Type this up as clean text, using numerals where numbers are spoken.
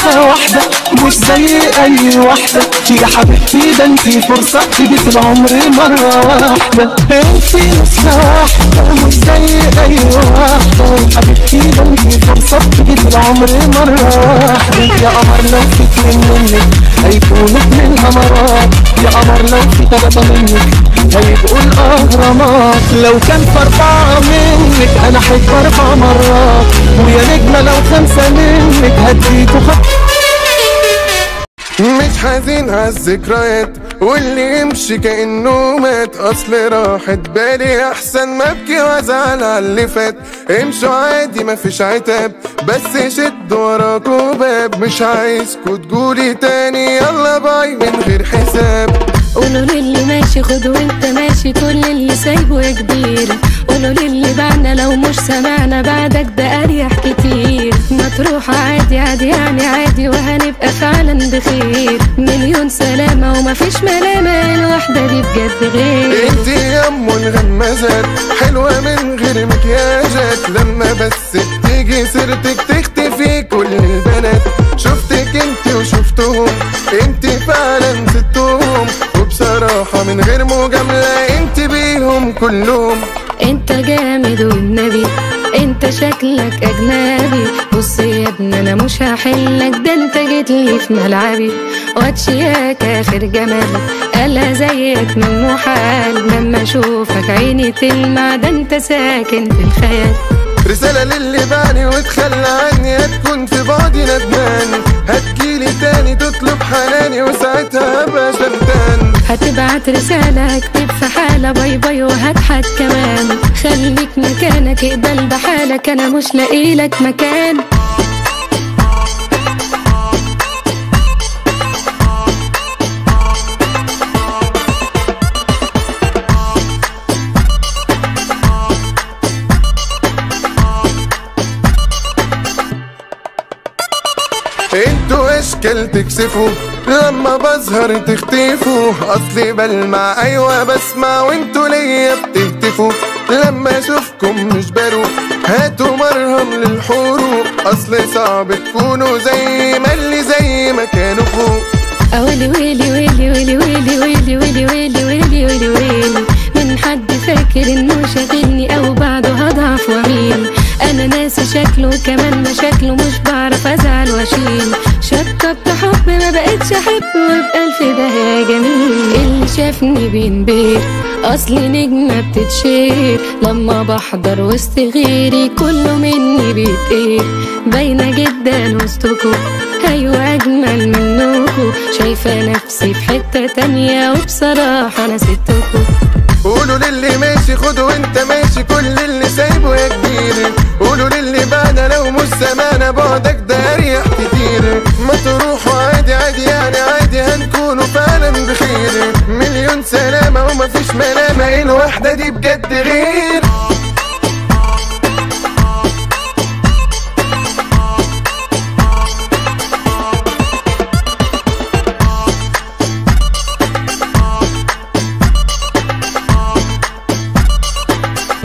نسخة واحدة مش زي اي واحدة يا حبيبتي، ده انتي فرصة تيجي في العمر مرة واحدة. انتي نسخة واحدة مش زي اي واحدة يا حبيبتي، ده انتي فرصة تيجي في العمر مرة واحدة. يا قمر لو في اتنين منك هيكونوا اتنين قمرات، يا قمر لو في تلاتة منك هيبقوا الاهرامات. لو كان في 4 منك انا احب 4 مرات، ويا نجمة لو 5 منك هديكوا مش حزين عالذكريات واللي يمشي كأنه مات، اصل راحت بالي احسن ما ابكي وازعل على اللي فات. امشوا عادي مفيش عتاب، بس شدوا وراكوا باب، مش عايزكوا تقولي تاني يلا باي من غير حساب. قولوا للي ماشي خد وانت ماشي كل اللي سايبه يا كبير، قولوا للي بعنا لو مش سمعنا بعدك ده اريح كتير. ما تروح عادي عادي يعني عادي وهنبقى فعلا بخير، مليون سلامة ومفيش ملامة، الوحدة دي بجد غير. انتي يا ام الغمازات حلوة من غير مكياجات، لما بس بتيجي سيرتك تختفي كل البنات. شفتك انتي وشفتهم انتي فعلا ستهم، وبصراحة من غير مجاملة انتي بيهم كلهم. انت جامد والنبي انت شكلك اجنبي، بص يا ابني انا مش هحلك، ده انت جيتلي في ملعبي. واتشياك اخر جمالك الا زيك من محال، لما اشوفك عيني تلمع، ده انت ساكن في الخيال. رسالة للي بعني وتخلى عني، هتكون في بعدي ندمان، هتجيلي تاني تطلب حناني وساعتها هبقى شمتان. هتبعت رسالة اكتب في حالة باي باي وهضحك كمان، خليك مكانك اقبل بحالك انا مش لاقيلك مكان. انتوا اشكال تكسفوا لما بظهر تختفوا، اصلي بلمع ايوه بسمع وانتوا ليا بتهتفوا. لما اشوفكم مش بروق هاتوا مرهم للحروق، اصل صعب تكونوا زي ما اللي زي ما كانوا فوق. ويلي ويلي ويلي ويلي ويلي ويلي ويلي ويلي ويلي ويلي ويلي، من حد فاكر انه شاغلني او بعده هضعف واميل. انا ناسي شكله كمان مشاكله مش بعرف ازعل واشيل، شطبت حب ما بقتش احب وبألف ده جميل. اللي شافني بينبهر اصلي نجمة بتتشير، لما بحضر وسط غيري كله مني بيتقير. باينة جدا وسطكوا ايوه اجمل منكوا، شايفة نفسي في حتة تانية وبصراحة انا سبتكوا. قولوا للي ماشي خد وانت ماشي كل اللي سايبه يا كبير، قولوا للي بعنا لو مش سمعنا بعدك ده اريح كتير. ما تروحوا عادي عادي يعني عادي هنكونوا فعلا بخير، مليون سلامة ومفيش ملامة، الوحدة دي بجد غير.